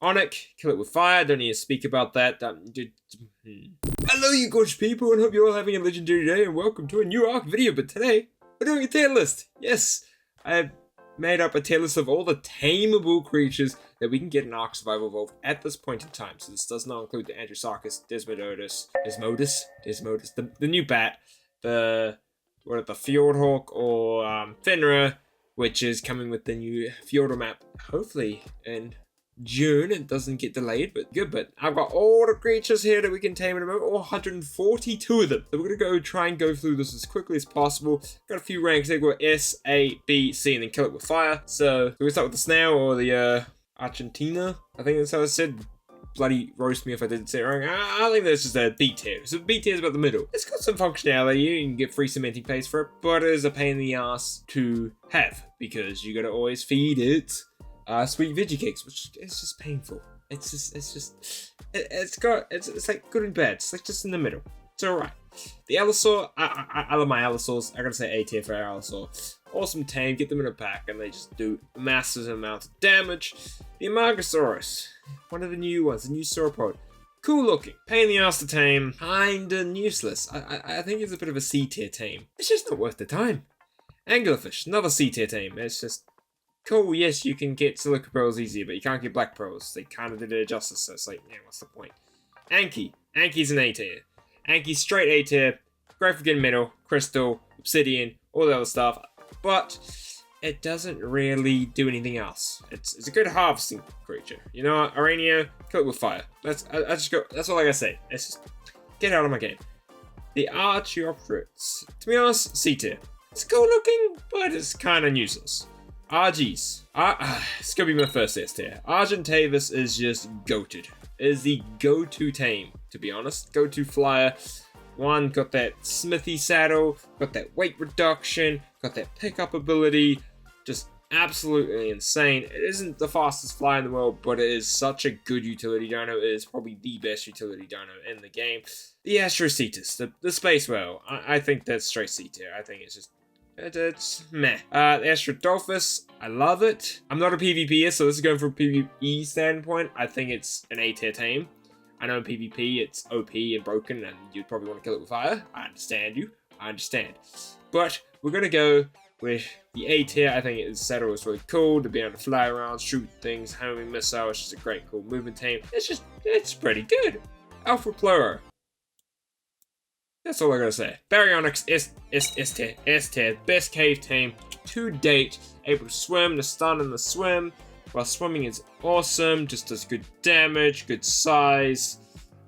Onyx, kill it with fire. Don't need to speak about that. Hello, you gorgeous people, and hope you're all having a legendary day, and welcome to a new Ark video. But today, we're doing a tier list. Yes, I've made up a tier list of all the tameable creatures that we can get in Ark Survival Evolved at this point in time. So this does not include the Antrosaurus, Desmodus, the new bat, the Fjordhawk or Fenrir, which is coming with the new Fjordor map, hopefully in June. It doesn't get delayed, but good. But I've got all the creatures here that we can tame in a moment, all 142 of them. So we're gonna try and go through this as quickly as possible. Got a few ranks. They've got S, A, B, C, and then kill it with fire. So we start with the snail or the Argentina. I think that's how I said. Bloody roast me if I didn't say it wrong. I think that's just a B tier. So B tier is about the middle. It's got some functionality. You can get free cementing paste for it, but it is a pain in the ass to have because you gotta always feed it sweet veggie cakes, which is just painful. It's like good and bad. It's like just in the middle. It's alright. The Allosaur, I love my Allosaurs. I gotta say A tier for Allosaur. Awesome tame, get them in a pack, and they just do massive amounts of damage. The Margasaurus, one of the new ones, the new sauropod. Cool looking, pain in the ass to tame, kinda useless. I think it's a bit of a C tier tame. It's just not worth the time. Anglerfish, another C tier tame. It's just cool. Yes, you can get silica pearls easier, but you can't get black pearls. They kind of did it justice, so it's like, yeah, what's the point? Anki's an A tier. Anki straight A tier, great for getting metal, crystal, obsidian, all the other stuff, but it doesn't really do anything else. It's a good harvesting creature. You know what, Arania, kill it with fire. That's all I gotta say. It's just, get out of my game. The Archaeopteryx, to be honest, C tier. It's cool looking, but it's kind of useless. RGs. It's gonna be my first S tier. Argentavis is just goated. It is the go-to tame, to be honest. Go-to flyer. One, got that smithy saddle, got that weight reduction, got that pickup ability. Just absolutely insane. It isn't the fastest flyer in the world, but it is such a good utility dino. It is probably the best utility dino in the game. The Astrocetus, the space whale. I think that's straight C tier. I think it's just it's meh. The Astrocetus, I love it. I'm not a PvPer, so this is going from a PvE standpoint. I think it's an A tier tame. I know in PvP it's OP and broken and you'd probably want to kill it with fire. I understand you. I understand. But we're going to go with the A tier. I think its saddle is really cool to be able to fly around, shoot things, homing missile. It's just a great cool movement tame. It's pretty good. Alpha Pluro. That's all I gotta say. Baryonyx S tier. Best cave tame to date. Able to swim, the stun and the swim. While swimming is awesome. Just does good damage, good size.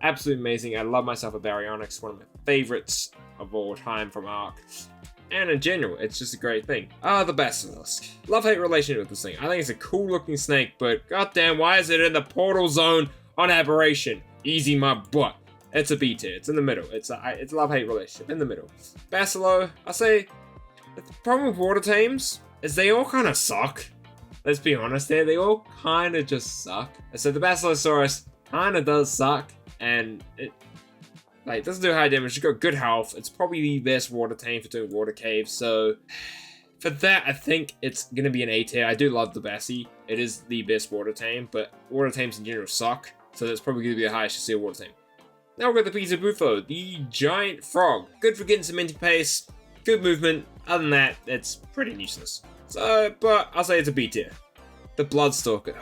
Absolutely amazing. I love myself a Baryonyx. One of my favorites of all time from Ark. And in general, it's just a great thing. The Basilisk. Love-hate relationship with this thing. I think it's a cool looking snake, but goddamn, why is it in the portal zone on Aberration? Easy my butt. It's a B tier. It's in the middle. It's a love-hate relationship in the middle. Basilo, I say the problem with water tames is they all kind of suck. Let's be honest here. They all kind of just suck. So the Basilosaurus kind of does suck, and it doesn't do high damage. It's got good health. It's probably the best water tame for doing water caves. So for that, I think it's gonna be an A tier. I do love the Bassi. It is the best water tame, but water tames in general suck. So that's probably gonna be the highest you see a water tame. Now we've got the Pizza Buffo, the giant frog. Good for getting cementing pace, good movement. Other than that, it's pretty useless. So, but I'll say it's a B tier. The Bloodstalker.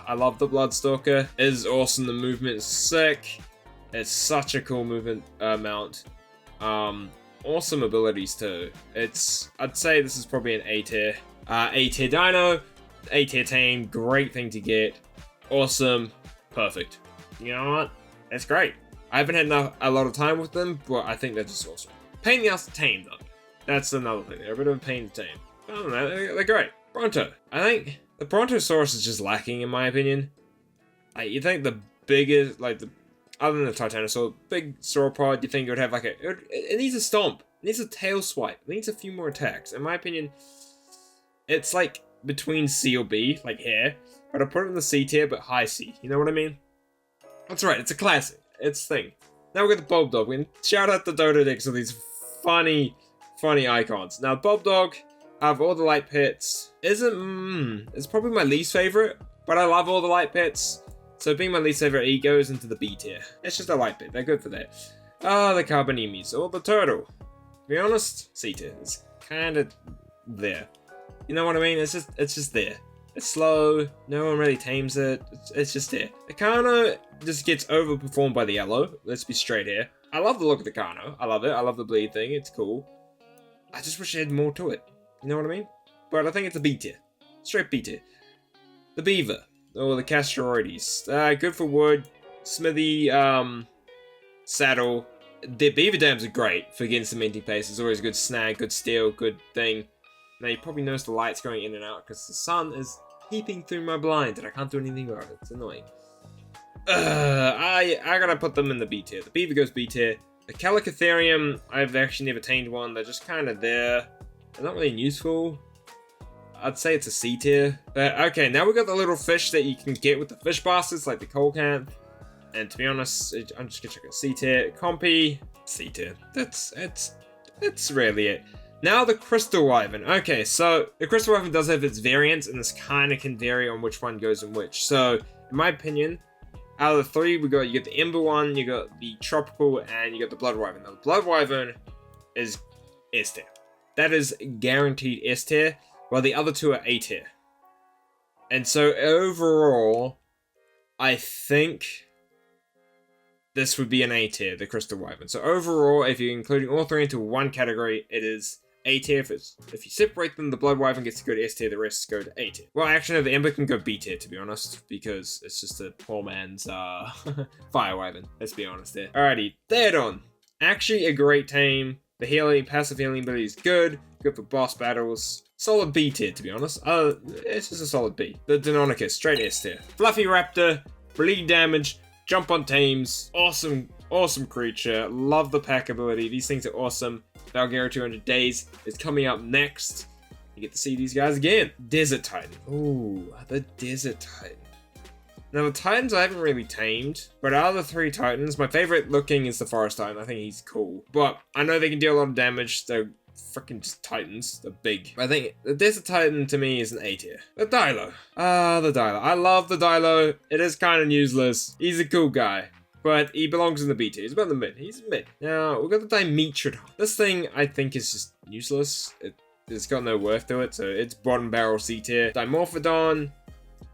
I love the Bloodstalker. It is awesome. The movement is sick. It's such a cool movement mount. Awesome abilities too. I'd say this is probably an A tier. A tier dino, A tier tame, great thing to get. Awesome, perfect. You know what? It's great. I haven't had a lot of time with them, but I think they're just awesome. Pain in the ass to tame though. That's another thing. They're a bit of a pain to tame. I don't know, they're great. Bronto. I think the Brontosaurus is just lacking in my opinion. You think the biggest, other than the Titanosaur, big sauropod, you think it would have it needs a stomp. It needs a tail swipe. It needs a few more attacks. In my opinion, it's like between C or B, like here. But I put it in the C tier, but high C. You know what I mean? That's right, it's a classic. It's thing. Now we got the Bob Dog. We can shout out the Dododix of these funny icons. Now Bob Dog, out of all the light pits, it's probably my least favorite, but I love all the light pits. So being my least favorite, he goes into the B tier. It's just a light bit. They're good for that. The Carbonymus or the turtle. To be honest, C tier. It's kind of there. You know what I mean? It's just there. It's slow. No one really tames it. It's just there. The Kano just gets overperformed by the yellow. Let's be straight here. I love the look of the Kano. I love it. I love the bleed thing. It's cool. I just wish I had more to it. You know what I mean? But I think it's a B tier. Straight B tier. The Beaver. Or the Castroides. Good for wood. Smithy, saddle. The Beaver dams are great for getting cementing pace. It's always a good snag, good steal, good thing. Now you probably notice the lights going in and out because the sun is peeping through my blind and I can't do anything about it. It's annoying. I gotta put them in the B tier. The Beaver goes B tier. The Calicotherium, I've actually never tamed one. They're just kind of there. They're not really useful. I'd say it's a C tier. But okay, now we got the little fish that you can get with the fish bastards, like the Coalcanth. And to be honest, I'm just gonna check it. C tier. Compy, C tier. That's really it. Now the Crystal Wyvern. Okay, so the Crystal Wyvern does have its variants, and this kind of can vary on which one goes in which. So, in my opinion, out of the three, you got the Ember one, you got the Tropical, and you got the Blood Wyvern. Now, the Blood Wyvern is S tier. That is guaranteed S tier, while the other two are A tier. And so, overall, I think this would be an A tier, the Crystal Wyvern. So, overall, if you're including all three into one category, it is A tier. If you separate them, the Blood Wyvern gets to go to S tier, the rest go to A tier. Well, actually, no, the Ember can go B tier, to be honest, because it's just a poor man's Fire Wyvern. Let's be honest there. Alrighty, Theodon. Actually, a great tame. The healing, passive healing ability is good. Good for boss battles. Solid B tier, to be honest. It's just a solid B. The Dinopithecus, straight S tier. Fluffy Raptor, bleed damage, jump on tames. Awesome creature. Love the pack ability. These things are awesome. Valguero 200 Days is coming up next. You get to see these guys again. Desert Titan. Ooh, the Desert Titan. Now, the Titans I haven't really tamed, but out of the three Titans, my favorite looking is the Forest Titan. I think he's cool. But I know they can deal a lot of damage. They're freaking just Titans. They're big. I think the Desert Titan to me is an A tier. The Dilo. The Dilo. I love the Dilo. It is kind of useless. He's a cool guy. But he belongs in the B tier. He's about the mid. He's mid. Now, we've got the Dimetrodon. This thing, I think, is just useless. It's got no worth to it, so it's bottom barrel C tier. Dimorphodon,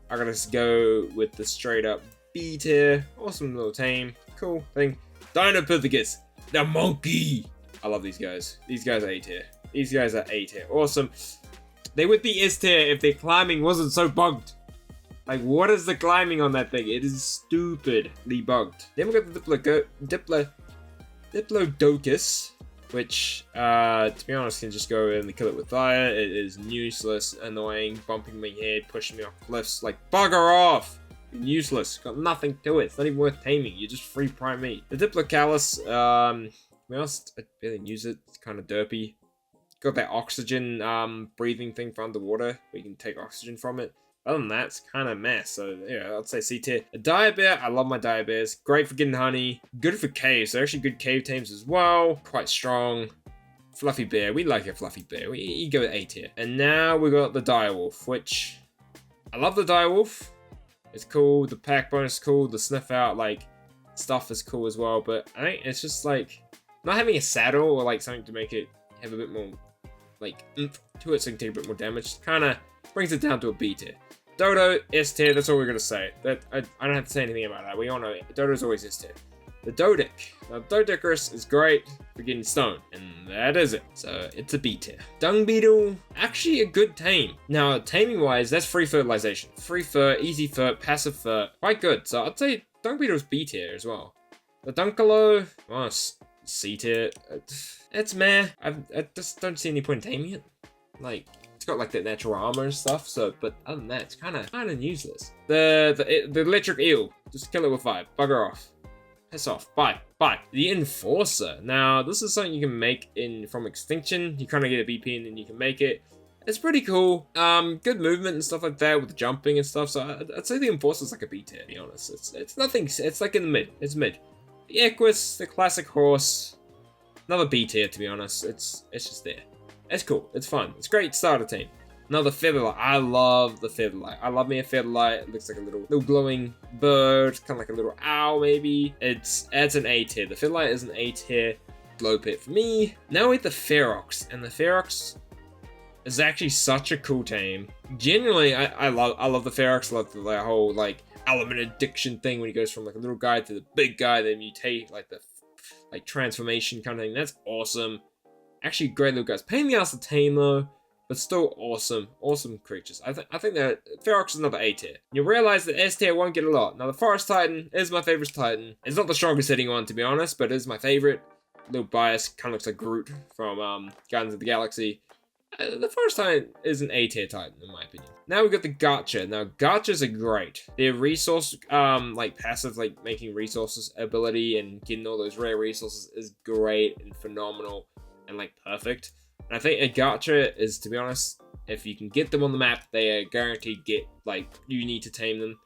I gotta just go with the straight up B tier. Awesome little tame. Cool thing. Dinopithecus the Monkey. I love these guys. These guys are A tier. These guys are A tier. Awesome. They would be S tier if their climbing wasn't so bugged. Like, what is the climbing on that thing? It is stupidly bugged. Then we got the Diplodocus, which, to be honest, can just go in and kill it with fire. It is useless, annoying, bumping my head, pushing me off cliffs. Like, bugger off! Useless. Got nothing to it. It's not even worth taming. You just free prime me. The Diplocalus, to be honest, I barely use it. It's kind of derpy. Got that oxygen breathing thing for underwater, where you can take oxygen from it. Other than that, it's kind of mess. So, yeah, I'd say C tier. A Direbear, I love my Direbears. Great for getting honey. Good for caves. They're actually good cave tames as well. Quite strong. Fluffy Bear. We like a Fluffy Bear. You go with A tier. And now we got the Direwolf, which I love the Direwolf. It's cool. The pack bonus is cool. The sniff out, like, stuff is cool as well. But I think it's just, like, not having a saddle or, like, something to make it have a bit more, like, oomph to it so it can take a bit more damage. Kind of brings it down to a B tier. Dodo, S tier, that's all we're going to say. I don't have to say anything about that. We all know it. Dodo's always S tier. The Dodic. Now, Doedicurus is great for getting stone, and that is it. So, it's a B tier. Dung Beetle, actually a good tame. Now, taming-wise, that's free fertilization. Free fur, easy fur, passive fur, quite good. So, I'd say Dung Beetle's B tier as well. The Dunkaloe, oh, C tier. It's meh. I just don't see any point in taming it. Like, it's got like that natural armor and stuff, so, but other than that, it's kind of useless. The electric eel, just kill it with fire. Bugger off. Piss off. Bye. The Enforcer. Now, this is something you can make from Extinction. You kind of get a BP and then you can make it. It's pretty cool. Good movement and stuff like that with the jumping and stuff. So I'd say the Enforcer's like a B tier, to be honest. It's nothing. It's like in the mid. It's mid. The Equus, the classic horse, another B tier, to be honest. It's just there. It's cool. It's fun. It's great starter team. Another Featherlight. I love the Featherlight. I love me a Featherlight. It looks like a little glowing bird, kind of like a little owl maybe. It's an A tier. The Featherlight is an A tier glow pet for me. Now we have the Ferrox, and the Ferrox is actually such a cool tame. Genuinely, I love the Ferrox. I love the whole like element addiction thing when he goes from like a little guy to the big guy, then mutate like the transformation kind of thing. That's awesome. Actually, great little guys. Pain in the ass to tame though, but still awesome. Awesome creatures. I think that Ferrox is another A tier. You realize that S tier won't get a lot. Now the Forest Titan is my favorite Titan. It's not the strongest hitting one to be honest, but it is my favorite. A little biased, kind of looks like Groot from Guardians of the Galaxy. The Forest Titan is an A tier Titan in my opinion. Now we've got the Gacha. Now Gachas are great. Their resource, like passive, like making resources ability and getting all those rare resources is great and phenomenal and like perfect. And I think a Gacha is, to be honest, if you can get them on the map, they are guaranteed get like you need to tame them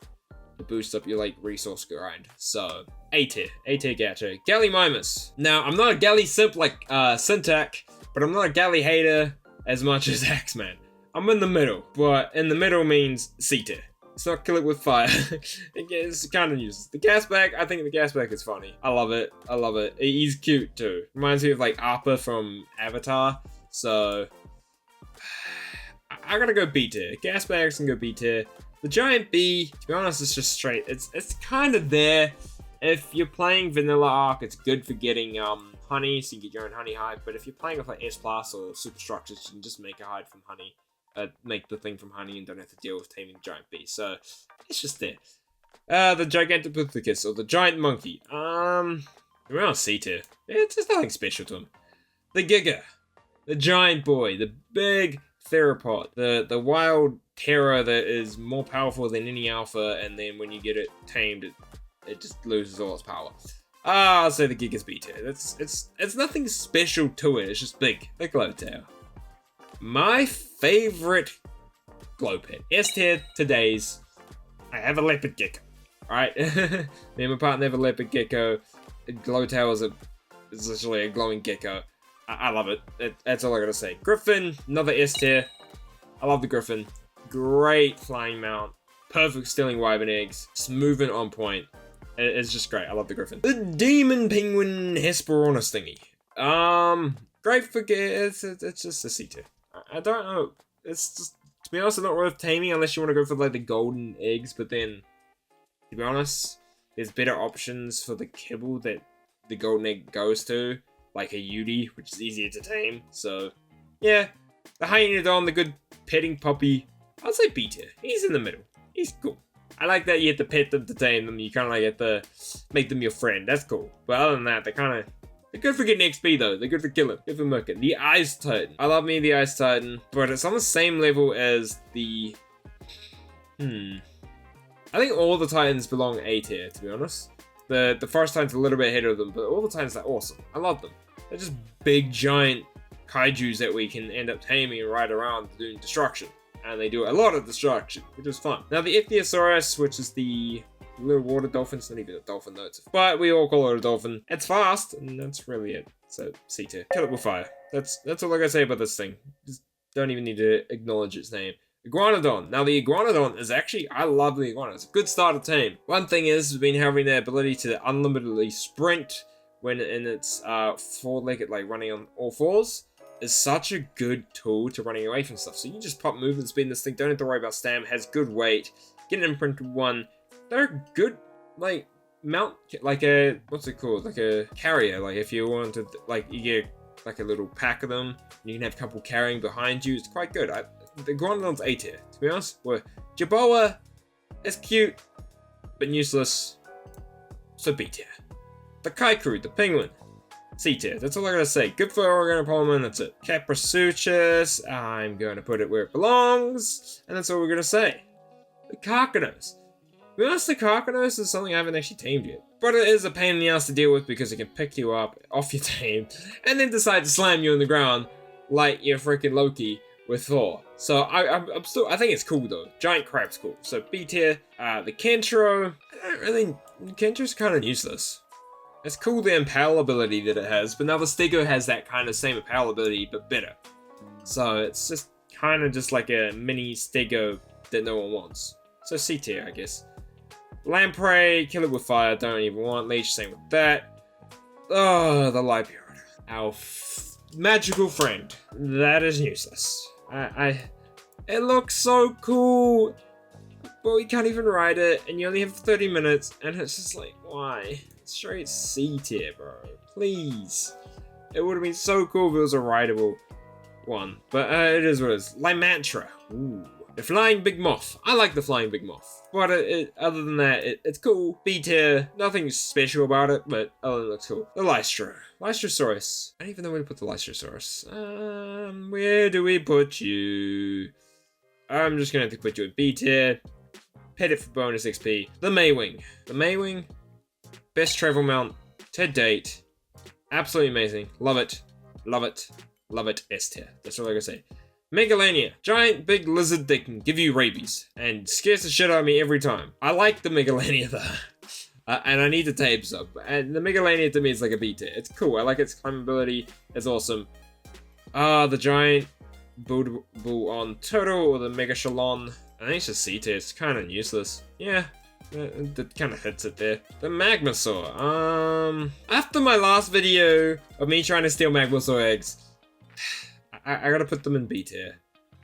to boost up your like resource grind. So A tier Gacha. Gallimimus. Now I'm not a Gally simp like Syntac, but I'm not a Gally hater as much as Axeman. I'm in the middle, but in the middle means C tier. It's not kill it with fire. It's kind of useless. The gas bag, I think the gas bag is funny. I love it. He's cute too. Reminds me of like Appa from Avatar. So I gotta go B tier. Gas bags can go B tier. The giant bee, to be honest, it's just straight. It's kind of there. If you're playing Vanilla Arc, it's good for getting honey, so you get your own honey hive. But if you're playing with like S plus or superstructures, you can just make a hive from honey. Make the thing from honey and don't have to deal with taming giant bee. So it's just there. The Gigantopithecus or the giant monkey. We're on C tier. It's just nothing special to him. The Giga, the giant boy, the big theropod, the wild terror that is more powerful than any alpha, and then when you get it tamed, it just loses all its power. I'll say the Giga's B tier. It's nothing special to it. It's just big. The glow tower. My favorite glow pet. S tier today's. I have a leopard gecko. Alright? Me and my partner have a leopard gecko. The glow tower is literally a glowing gecko. I love it. That's all I gotta say. Griffin, another S tier. I love the Griffin. Great flying mount. Perfect stealing wyvern eggs. Smooth and on point. It's just great. I love the Griffin. The demon penguin Hesperornis thingy. Great for it's just a C tier. I don't know. It's just, to be honest, it's not worth taming unless you want to go for like the golden eggs. But then, to be honest, there's better options for the kibble that the golden egg goes to, like a Yudi, which is easier to tame. So, yeah, the Iguanodon, the good petting puppy. I'd say B tier. He's in the middle. He's cool. I like that you have to pet them to tame them. You kind of like have to make them your friend. That's cool. But other than that, they're good for getting XP though. They're good for killing. Good for murking. The Ice Titan. I love me the Ice Titan, but it's on the same level as the... I think all the Titans belong A tier, to be honest. The Forest Titan's a little bit ahead of them, but all the Titans are awesome. I love them. They're just big, giant kaijus that we can end up taming and ride around doing destruction. And they do a lot of destruction, which is fun. Now the Ichthyosaurus, which is the little water dolphin, it's not even a dolphin though, but we all call it a dolphin. It's fast, and that's really it. So C tier. Kill it with fire. That's all I gotta say about this thing. Just don't even need to acknowledge its name. Iguanodon. Now the Iguanodon is actually, I love the Iguanodon. It's a good starter tame. One thing is, we've been having the ability to unlimitedly sprint when in its four-legged, like running on all fours. Is such a good tool to running away from stuff. So you can just pop movement speed in this thing. Don't have to worry about stam. Has good weight. Get an imprinted one. They're good, like, mount, like a, what's it called? Like a carrier. Like if you want to, like, you get like a little pack of them. And you can have a couple carrying behind you. It's quite good. The Iguanodon's A tier, to be honest. Well, Jerboa is cute, but useless. So B tier. The Kaikru, the penguin. C tier. That's all I gotta say. Good for Organopolymer, and that's it. Caprasuchus, I'm going to put it where it belongs, and that's all we're gonna say. The Carcanos. To be honest, the Carcanos is something I haven't actually tamed yet. But it is a pain in the ass to deal with because it can pick you up off your tame, and then decide to slam you on the ground like you're freaking Loki with Thor. So I think it's cool though. Giant crab's cool. So B tier. The Kentro, Kentro's kind of useless. It's cool the impale ability that it has, but now the Stego has that kind of same impale ability, but better. So it's just kind of just like a mini stego that no one wants. So C tier, I guess. Lamprey, kill it with fire, don't even want. Leech, same with that. Oh, the Lypiod. Our magical friend. That is useless. It looks so cool, but we can't even ride it, and you only have 30 minutes, and it's just like, why? Straight C tier, bro. Please. It would have been so cool if it was a rideable one, but it is what it is. Lymatra. Ooh. The Flying Big Moth. I like the Flying Big Moth. But other than that, it's cool. B tier. Nothing special about it, but other than it looks cool. The Lysosaurus. I don't even know where to put the Lysosaurus. Where do we put you? I'm just gonna have to put you in B tier. Pet it for bonus XP. The Maywing. The Maywing. Best travel mount to date. Absolutely amazing. Love it. Love it. Love it. S tier. That's all I gotta say. Megalania, giant big lizard that can give you rabies and scares the shit out of me every time. I like the Megalania though, and I need to tame some. And the Megalania to me is like a B tier. It's cool. I like its climbability. It's awesome. The giant bull on turtle or the Megashalon. I think it's just C tier. It's kind of useless. Yeah. That kind of hits it there. The Magmasaur. After my last video of me trying to steal Magmasaur eggs, I gotta put them in B tier.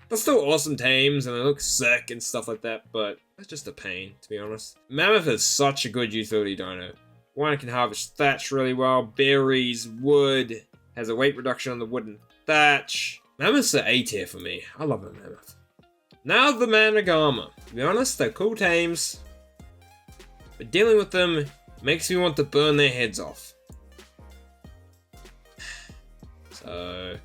They're still awesome tames and they look sick and stuff like that, but it's just a pain, to be honest. Mammoth is such a good utility dino. One can harvest thatch really well, berries, wood, has a weight reduction on the wooden thatch. Mammoth's an A tier for me. I love a mammoth. Now the Managama. To be honest, they're cool tames, but dealing with them makes me want to burn their heads off. So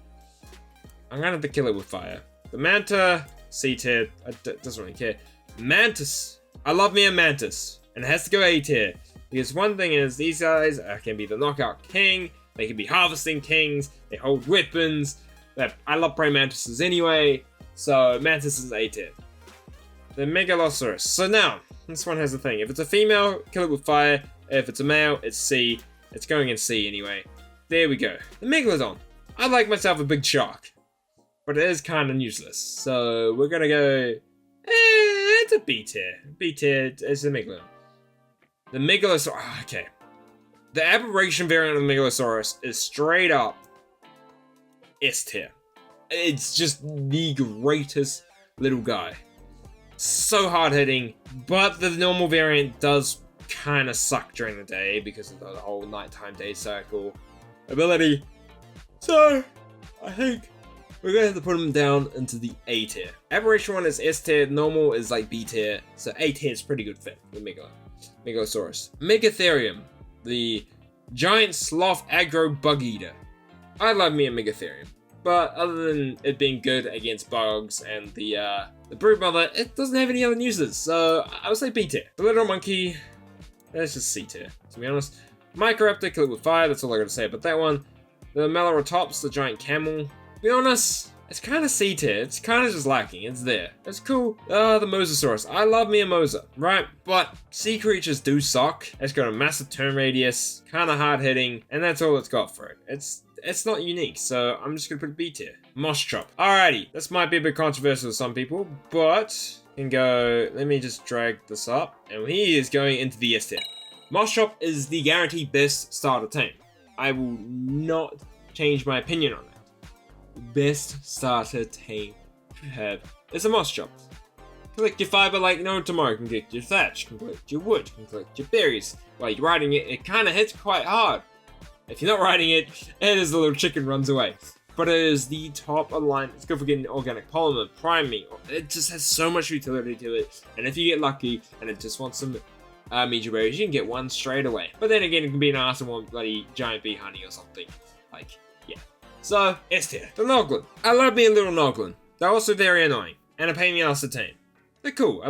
I'm gonna have to kill it with fire. The Manta, C tier, doesn't really care. Mantis, I love me a Mantis, and it has to go A tier. Because one thing is, these guys can be the knockout king, they can be harvesting kings, they hold weapons. I love praying mantises anyway, so Mantis is A tier. The Megalosaurus. So now, this one has a thing. If it's a female, kill it with fire. If it's a male, it's C. It's going in C anyway. There we go. The Megalodon. I like myself a big shark, but it is kind of useless. So we're gonna go, it's a B tier. B tier is the Megalodon. The Megalosaurus, okay. The aberration variant of the Megalosaurus is straight up S tier. It's just the greatest little guy. So hard hitting, but the normal variant does kind of suck during the day because of the whole nighttime day cycle ability. So I think we're gonna have to put him down into the A tier. Aberration one is S tier, normal is like B tier, so A tier is pretty good fit with Megalosaurus. Megatherium, the giant sloth aggro bug eater. I love me a Megatherium, but other than it being good against bugs and the broodmother, it doesn't have any other uses, so I would say B tier. The little monkey, that's just C tier, to be honest. Microraptor, kill it with fire, that's all I gotta say about that one. The Melaratops, the giant camel. To be honest, it's kind of C tier. It's kind of just lacking. It's there. It's cool. The Mosasaurus. I love me a Mosa, right? But sea creatures do suck. It's got a massive turn radius, kind of hard hitting, and that's all it's got for it. It's not unique, so I'm just gonna put B tier. Moschop. Alrighty, this might be a bit controversial to some people, but can go. Let me just drag this up, and he is going into the S tier. Moschop is the guaranteed best starter tame. I will not change my opinion on that. Best starter tame you have is a Moschop. Collect your fiber like no tomorrow. Can collect your thatch, can collect your wood, can collect your berries. While you're riding it, it kind of hits quite hard. If you're not riding it, it is the little chicken runs away. But it is the top of the line. It's good for getting organic polymer, priming. It just has so much utility to it. And if you get lucky and it just wants some meteor berries, you can get one straight away. But then again, it can be an ass and want bloody giant bee honey or something. Like, yeah. So, S tier. The Noglin. I love me a little Noglin. They're also very annoying. And a pain in the ass to tame. They're cool.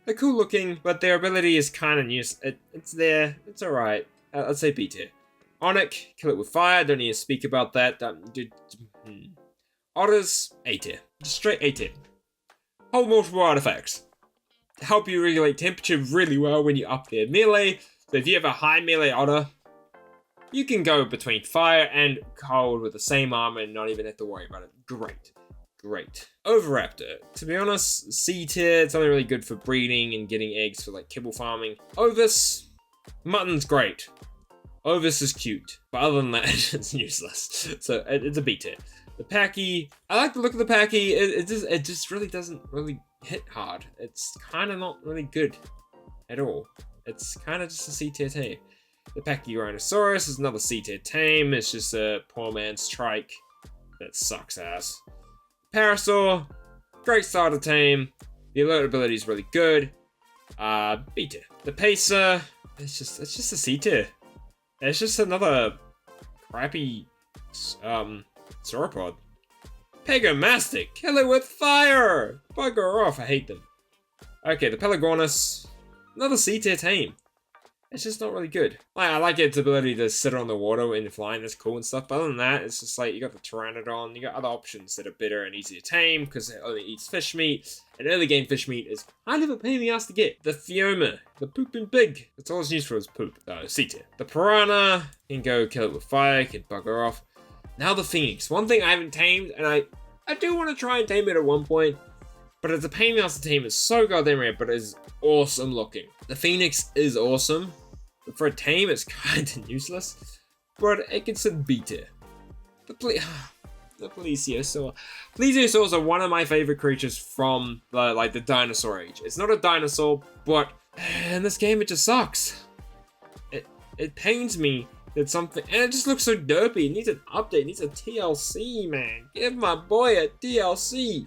They're cool looking, but their ability is kind of useless. It's there. It's alright. I'd say B tier. Onyx, kill it with fire. Don't need to speak about that. Otters, A tier. Just straight A tier. Hold multiple artifacts. Help you regulate temperature really well when you're up there. Melee, so if you have a high melee otter, you can go between fire and cold with the same armor and not even have to worry about it. Great. great. Oviraptor, to be honest, C tier, it's only really good for breeding and getting eggs for like kibble farming. Ovis, mutton's great. Ovis is cute, but other than that, it's useless. So it's a B tier. The Packy, I like the look of the Packy. It just really doesn't really hit hard. It's kind of not really good at all. It's kind of just a C tier tame. The Pachyrhinosaurus is another C tier tame. It's just a poor man's trike that sucks ass. Parasaur, great starter tame. The alert ability is really good. B tier. The Pacer, it's just a C tier. It's just another crappy sauropod. Pegomastic, kill it with fire! Bugger off, I hate them. Okay, the Pelogonis, another C tier tame. It's just not really good. I like its ability to sit on the water and flying, that's cool and stuff, but other than that, it's just like, you got the Pteranodon, you got other options that are better and easier to tame, because it only eats fish meat, and early game fish meat is kind of a pain in the ass to get. The Fioma, the pooping pig, that's all it's used for is poop. C tier. The Piranha, you can go kill it with fire, can bugger off. Now the Phoenix, one thing I haven't tamed, and I do want to try and tame it at one point, but it's a pain in the ass to tame. It's so goddamn rare, but it's awesome looking. The Phoenix is awesome. But for a tame, it's kind of useless. But it gets a B tier. The Plesiosaur. Plesiosaurs are one of my favorite creatures from the dinosaur age. It's not a dinosaur, but in this game it just sucks. It pains me that something, and it just looks so derpy. It needs an update. It needs a TLC, man. Give my boy a TLC.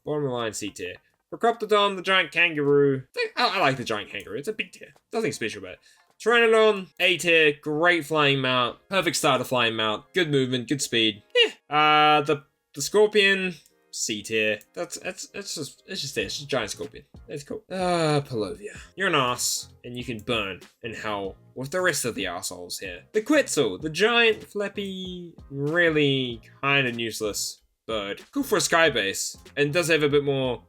Bottom line, C tier. Procoptodon, the giant kangaroo. I like the giant kangaroo. It's a big tier. Nothing special about it. Pteranodon, A tier. Great flying mount. Perfect starter flying mount. Good movement. Good speed. Yeah. The scorpion, C tier. It's just there. It's just a giant scorpion. It's cool. Palovia. You're an ass, and you can burn in hell with the rest of the assholes here. The Quetzal, the giant, flappy, really kind of useless bird. Cool for a sky base, and does have a bit more,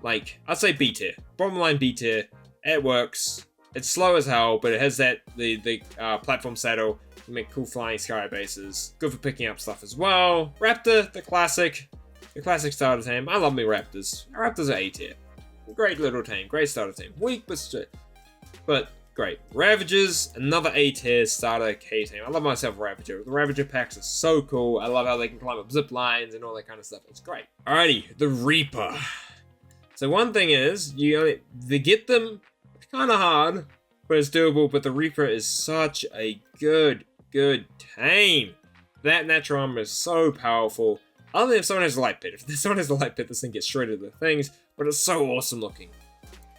like, I'd say B tier. Bottom line B tier. It works. It's slow as hell, but it has that the platform saddle to make cool flying sky bases. Good for picking up stuff as well. Raptor, the classic starter tame. I love me Raptors. Raptors are A tier. Great little tame. Great starter tame. Weak, but great. Ravagers, another A tier starter K tame. I love myself Ravager. The Ravager packs are so cool. I love how they can climb up zip lines and all that kind of stuff. It's great. Alrighty, the Reaper. So one thing is, to get them, it's kind of hard, but it's doable. But the Reaper is such a good tame. That natural armor is so powerful. Other than if someone has a light pit. If someone has a light pit, this thing gets shredded to things, but it's so awesome looking.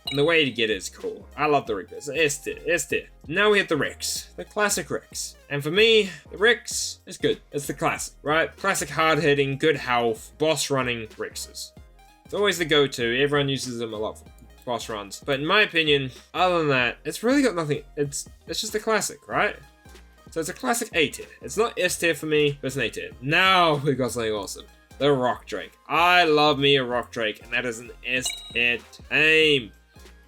And the way to get it is cool. I love the Reaper. It's S tier. Now we have the Rex. The classic Rex. And for me, the Rex is good. It's the classic, right? Classic hard-hitting, good health, boss-running Rexes. It's always the go-to. Everyone uses them a lot for boss runs. But in my opinion, other than that, it's really got nothing. It's just a classic, right? So it's a classic A tier. It's not S tier for me, but it's an A tier. Now we got something awesome. The Rock Drake. I love me a Rock Drake, and that is an S tier tame.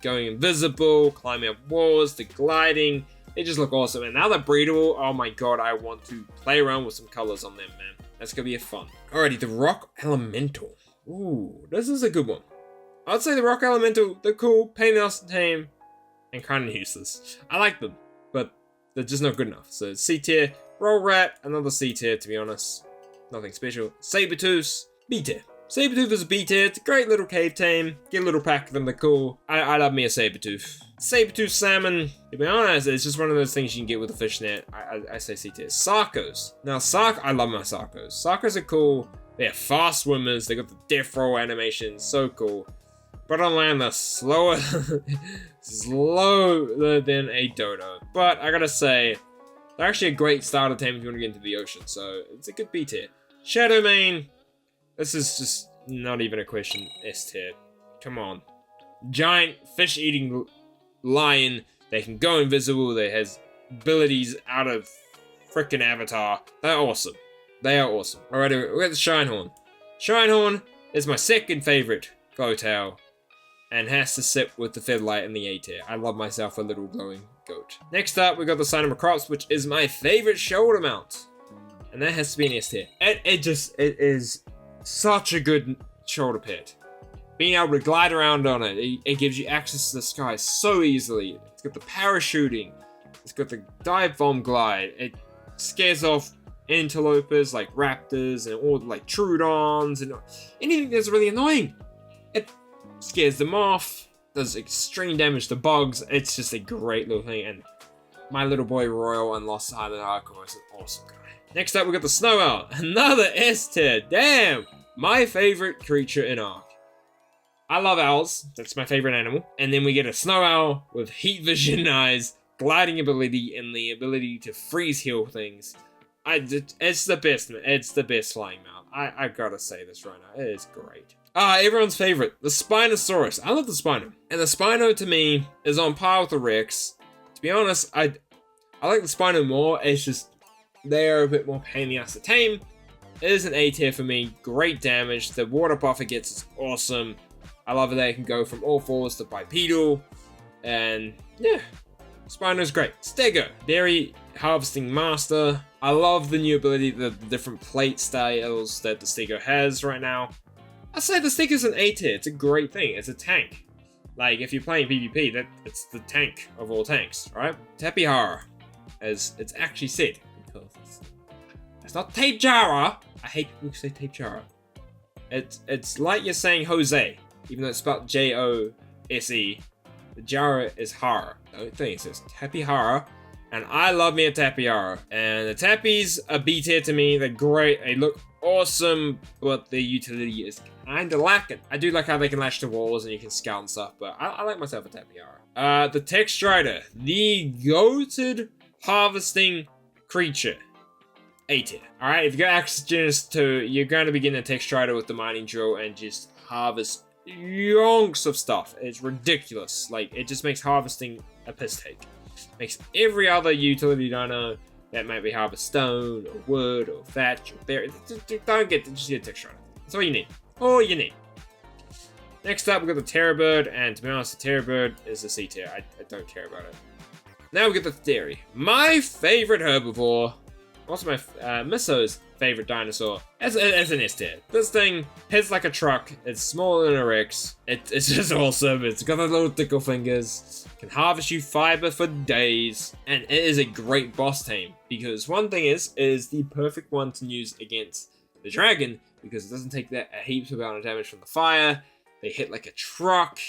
Going invisible, climbing up walls, the gliding. They just look awesome. And now they're breedable. Oh my god, I want to play around with some colors on them, man. That's gonna be fun. Alrighty, the Rock Elemental. Ooh, this is a good one. I'd say the Rock Elemental, they're cool, pain in the ass to tame, and kind of useless. I like them, but they're just not good enough. So C tier. Roll Rat, another C tier to be honest. Nothing special. Sabertooth, B tier. Sabertooth is a B tier. It's a great little cave tame. Get a little pack of them, they're cool. I love me a Sabertooth. Sabertooth Salmon, to be honest, it's just one of those things you can get with a fish net. I say C tier. Sarcos. Now, I love my Sarcos. Sarcos are cool. They're fast swimmers. They got the death roll animation. So cool. But on land, they're slower than a dodo. But I gotta say, they're actually a great starter tame if you want to get into the ocean. So it's a good B tier. Shadowmane. This is just not even a question. S tier. Come on. Giant fish-eating lion. They can go invisible. They has abilities out of frickin' Avatar. They're awesome. They are awesome. Alright, we got the Shinehorn. Shinehorn is my second favorite goat-tail, and has to sit with the Featherlight in the A tier. I love myself a little glowing goat. Next up, we got the Cynomacrops, which is my favorite shoulder mount. And that has to be an S tier. It is such a good shoulder pet. Being able to glide around on it, it gives you access to the sky so easily. It's got the parachuting. It's got the dive bomb glide. It scares off interlopers like raptors and all like troodons and anything that's really annoying. It scares them off. Does extreme damage to bugs. It's just a great little thing. And my little boy Royal and Lost Island Hardcore is an awesome guy. Next up, we got the Snow Owl. Another S tier. Damn! My favorite creature in Ark. I love owls. That's my favorite animal. And then we get a Snow Owl with heat vision eyes, gliding ability, and the ability to freeze heal things. It's the best. It's the best flying mount. I gotta say this right now. It is great. Everyone's favorite, the Spinosaurus. I love the Spino. And the Spino, to me, is on par with the Rex. To be honest, I like the Spino more. It's just, they are a bit more pain in the ass to tame. It is an A tier for me. Great damage. The water buff it gets is awesome. I love that it can go from all fours to bipedal. And, yeah. Spino's great. Stego, Dairy Harvesting Master. I love the new ability, the different plate styles that the Stego has right now. I say the Stego's an A tier. It's a great thing. It's a tank. Like, if you're playing PvP, it's the tank of all tanks, right? Tapihara, as it's actually said. Because it's not Tapejara. I hate people who say Tapejara. It's like you're saying Jose, even though it's spelled Jose. The Jara is Hara. The thing says Tapihara, and I love me a Tapihara. And the Tappies are B tier to me. They're great. They look awesome, but the utility is kinda lacking. I do like how they can latch to walls and you can scout and stuff, but I like myself a Tapihara. The Textrider, the goated harvesting creature. A tier. Alright, if you got access to, you're going to begin a Textrider with the mining drill and just harvest yonks of stuff. It's ridiculous. Like, it just makes harvesting a piss take. Makes every other utility dino that might be harvest stone, or wood, or thatch, or berry. Just get a Textrider. That's all you need. All you need. Next up, we've got the Terra Bird, and to be honest, the Terra Bird is a C tier. I don't care about it. Now we get the Theory. My favorite herbivore. Also my Misso's favorite dinosaur. It's an S tier. This thing hits like a truck. It's smaller than a Rex. It's just awesome. It's got the little tickle fingers. Can harvest you fiber for days. And it is a great boss tame. Because one thing is the perfect one to use against the dragon. Because it doesn't take that a heaps amount of damage from the fire. They hit like a truck.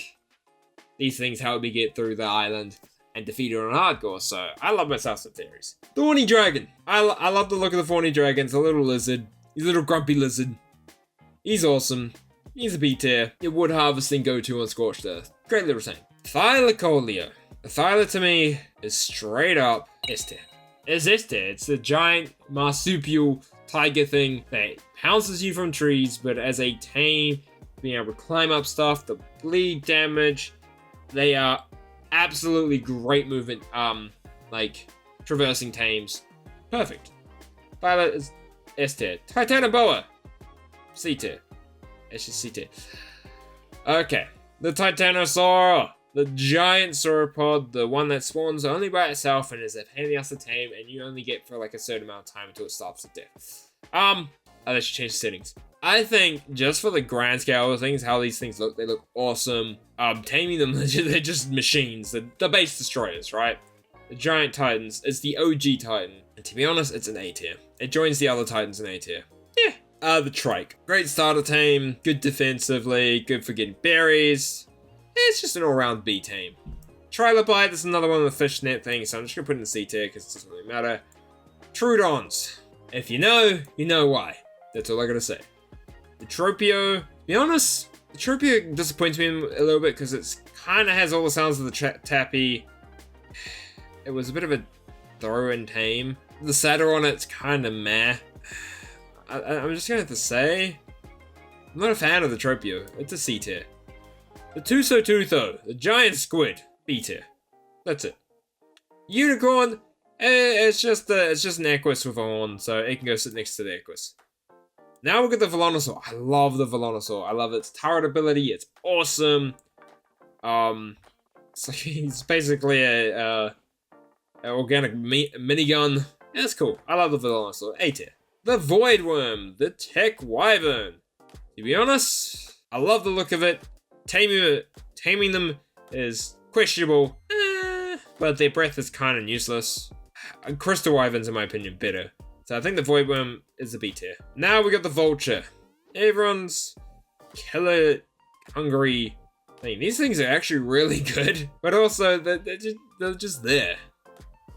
These things help me get through the island and defeat it on hardcore, so I love myself some theories. Thorny Dragon. I love the look of the Thorny Dragon. It's a little lizard. He's a little grumpy lizard. He's awesome. He's a B tier. Your wood harvesting go-to on Scorched Earth. Great little thing. Thylacoleo. The Thyla to me is straight up S tier. It's S tier. It's the giant marsupial tiger thing that pounces you from trees, but as a tame, being able to climb up stuff, the bleed damage, they are absolutely great movement, like traversing tames. Perfect. Violet is S tier. Titanoboa, C tier. It's just C tier. Okay, the Titanosaur, the giant sauropod, the one that spawns only by itself and is a pain in the ass to tame, and you only get for like a certain amount of time until it stops to death. I should change the settings. I think just for the grand scale of things, how these things look, they look awesome. Taming them, they're just machines. The base destroyers, right? The giant titans. It's the OG titan. And to be honest, it's an A tier. It joins the other titans in A tier. Yeah. The trike. Great starter tame. Good defensively. Good for getting berries. It's just an all-round B tame. Trilobite is another one of the fishnet things, so I'm just gonna put it in the C tier because it doesn't really matter. Troodons. If you know why. That's all I gotta say. The Tropio, to be honest, the Tropio disappoints me a little bit because it kind of has all the sounds of the Tappy. It was a bit of a throw-in tame. The saddle on it's kind of meh. I'm just gonna have to say, I'm not a fan of the Tropio. It's a C tier. The Tusotutho, the giant squid, B tier. That's it. Unicorn, it's just an Equus with a horn, so it can go sit next to the Equus. Now we'll get the Velonosaur. I love the Velonosaur. I love its turret ability. It's awesome. It's basically a organic minigun. Yeah, it's cool. I love the Velonosaur. A tier. the Voidworm, the Tech Wyvern. To be honest, I love the look of it. Taming them is questionable, but their breath is kind of useless. Crystal Wyverns, in my opinion, better. So I think the Voidworm is the B tier. Now we got the Vulture. Everyone's killer hungry thing. These things are actually really good, but also they're just there.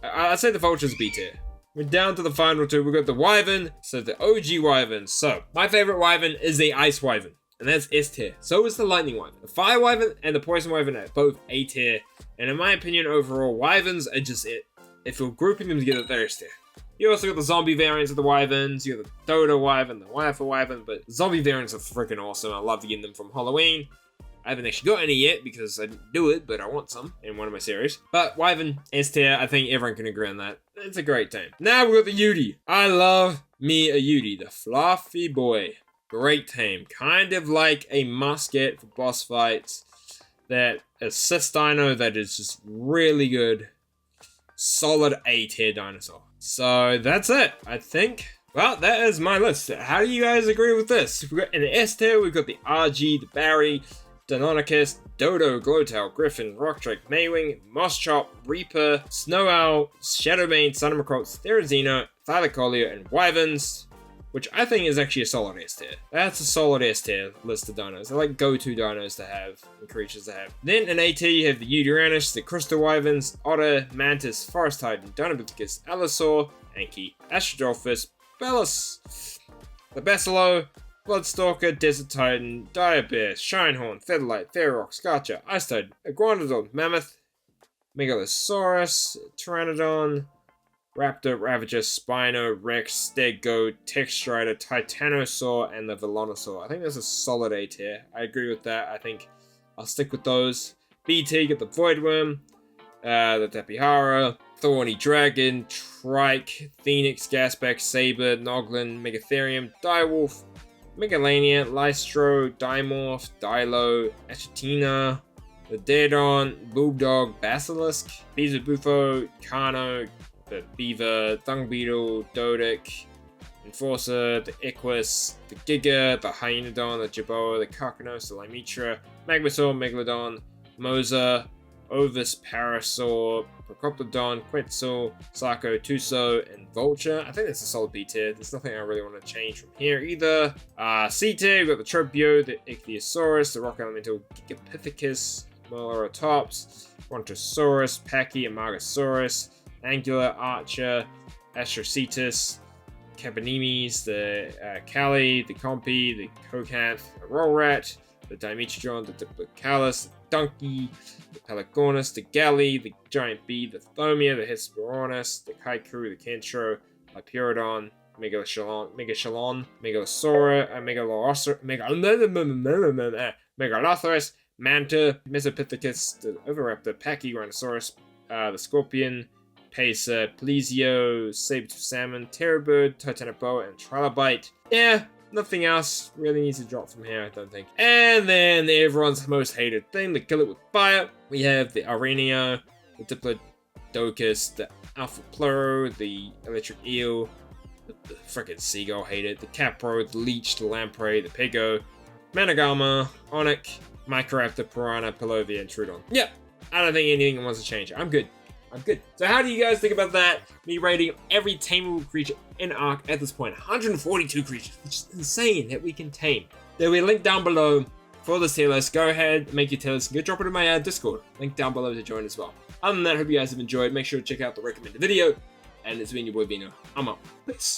I'd say the Vulture's B tier. We're down to the final two. We've got the Wyvern, so the OG Wyvern. So my favorite Wyvern is the Ice Wyvern, and that's S tier. So is the Lightning Wyvern. The Fire Wyvern and the Poison Wyvern are both A tier, and in my opinion, overall, Wyverns are just it. If you're grouping them together, they're S tier. You also got the zombie variants of the Wyverns. You got the Dodo Wyvern, the Wifer Wyvern, but zombie variants are freaking awesome. I love getting them from Halloween. I haven't actually got any yet because I didn't do it, but I want some in one of my series. But Wyvern, S tier, I think everyone can agree on that. It's a great tame. Now we got the Yudi. I love me a Yudi, the fluffy boy. Great tame. Kind of like a musket for boss fights. That assist dino that is just really good. Solid A tier dinosaur. So that's it, I think. Well, that is my list. How do you guys agree with this? We've got in the S tier, we've got the RG, the Barry, Dinopithecus, Dodo, Glowtail, Griffin, Rockdrake, Maywing, Mosschop, Reaper, Snow Owl, Shadowbane, Sunamacrops, Therizino, Thylacoleo, and Wyverns, which I think is actually a solid S tier. That's a solid S tier list of dinos. They're like go-to dinos to have and creatures to have. Then in A tier, you have the Uranus, the Crystal Wyverns, Otter, Mantis, Forest Titan, Dinopithecus, Allosaur, Anki, Astrocetus, Bellis, the Basilow, Bloodstalker, Desert Titan, Direbear, Shinehorn, Featherlight, Ferrox, Gacha, Ice Titan, Iguanodon, Mammoth, Megalosaurus, Pteranodon, Raptor, Ravager, Spino, Rex, Stego, Textrider, Titanosaur, and the Velonosaur. I think that's a solid A tier. I agree with that. I think I'll stick with those. B tier, you get the Voidworm, the Tapihara, Thorny Dragon, Trike, Phoenix, Gasback, Saber, Noglin, Megatherium, Direwolf, Megalania, Lystro, Dimorph, Dilo, Achatina, the Daedon, Bulldog, Basilisk, Beelzebufo, Kano, the Beaver, Dung Beetle, Dodic, Enforcer, the Equus, the Giga, the Hyenodon, the Jaboa, the Carcanos, the Limitra, Magmasaur, Megalodon, Mosa, Ovis, Parasaur, Procoptodon, Quetzal, Sarco, Tuso, and Vulture. I think that's a solid B tier. There's nothing I really want to change from here either. C tier, we've got the Tropio, the Ichthyosaurus, the Rock Elemental Gigapithecus, Molorotops, Brontosaurus, Pachy, and Margasaurus, Angular, Archer, Astrocetus, Carbonymus, the Cali, the Compy, the Cocanth, the Rollrat, the Dimetrodon, the Diplocalus, the Donkey, the Pelogonis, the Galley, the Giant Bee, the Thomia, the Hesperornis, the Kaiku, the Kentro, Hyperodon, Megashalon, Megalosaurus, Megalosaurus, Manta, Mesopithecus, the Oviraptor, Pachyrhinosaurus, the Scorpion, Pacer, Plesio, Saber-tooth Salmon, Terra Bird, Titanoboa, and Trilobite. Yeah, nothing else really needs to drop from here, I don't think. And then everyone's most hated thing, the Kill It With Fire. We have the Arenio, the Diplodocus, the Alpha Pluro, the Electric Eel, the frickin' Seagull hated, the Capro, the Leech, the Lamprey, the Pego, Managama, Onyx, Microraptor, Piranha, Pelovia, and Trudon. Yep, I don't think anything wants to change. I'm good. So how do you guys think about that? Me rating every tameable creature in Ark at this point. 142 creatures, which is insane that we can tame. There'll be a link down below for this tier list. Go ahead, make your tier list, and go drop it in my Discord. Link down below to join as well. Other than that, I hope you guys have enjoyed. Make sure to check out the recommended video. And it's been your boy Veno. I'm out. Peace.